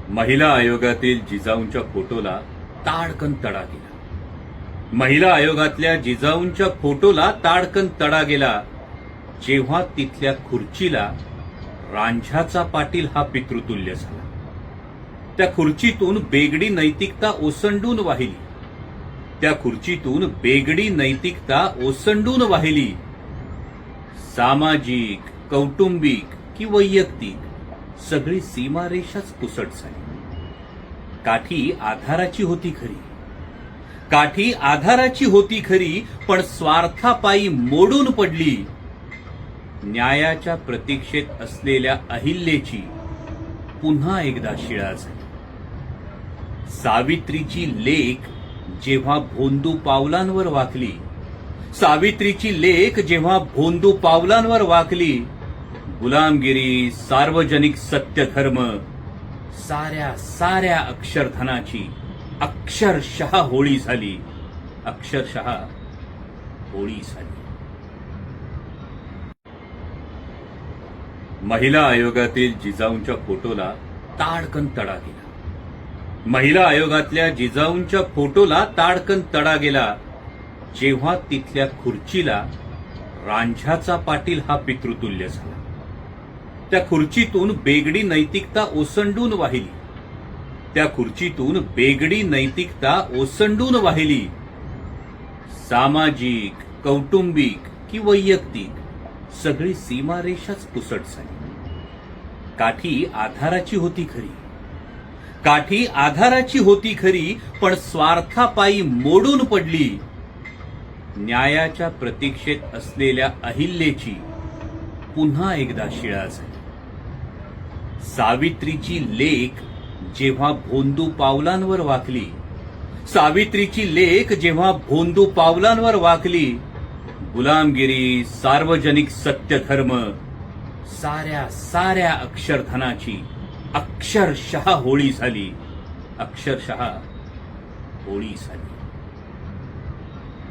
महिला आयोगातील जिजाऊंच्या फोटोला ताडकन तडा गेला. महिला आयोगातल्या जिजाऊंच्या फोटोला ताडकन तडा गेला जेव्हा तिथल्या खुर्चीला रांझ्याचा पाटील हा पितृतुल्य झाला. त्या खुर्चीतून बेगडी नैतिकता ओसंडून वाहिली. त्या खुर्चीतून बेगडी नैतिकता ओसंडून वाहिली. सामाजिक, कौटुंबिक की वैयक्तिक सगळी सीमारेषाच पुसट झाली. काठी आधाराची होती खरी, काठी आधाराची होती खरी, पण स्वार्थापायी मोडून पडली. न्यायाच्या प्रतीक्षेत असलेल्या अहिल्याची पुन्हा एकदा शिळा झाली. सावित्रीची लेक जेव्हा भोंदू पावलांवर वाकली, सावित्रीची लेक जेव्हा भोंदू पावलांवर वाकली, गुलामगिरी, सार्वजनिक सत्यधर्म, साऱ्या अक्षरधनाची अक्षरशः होळी झाली. अक्षरशः होळी झाली. महिला आयोगातील जिजाऊंच्या फोटोला ताडकन तडा गेला. महिला आयोगातल्या जिजाऊंच्या फोटोला ताडकन तडा गेला जेव्हा तिथल्या खुर्चीला रांझ्याचा पाटील हा पितृतुल्य झाला. त्या खुर्चीतून बेगडी नैतिकता ओसंडून वाहिली. त्या खुर्चीतून बेगडी नैतिकता ओसंडून वाहिली. सामाजिक, कौटुंबिक की वैयक्तिक सगळी सीमारेषाच पुसट झाली. काठी आधाराची होती खरी, काठी आधाराची होती खरी, पण स्वार्थापायी मोडून पडली. न्यायाच्या प्रतीक्षेत असलेल्या अहिल्याची पुन्हा एकदा शिळा झाली. सावित्रीची लेक जेव्हा भोंदू पावलांवर वाकली, सावित्रीची लेक जेव्हा भोंदू पावलांवर वाकली, गुलामगिरी, सार्वजनिक सत्यधर्म, साऱ्या अक्षरधनाची अक्षरशः होळी झाली. अक्षरशः होळी झाली.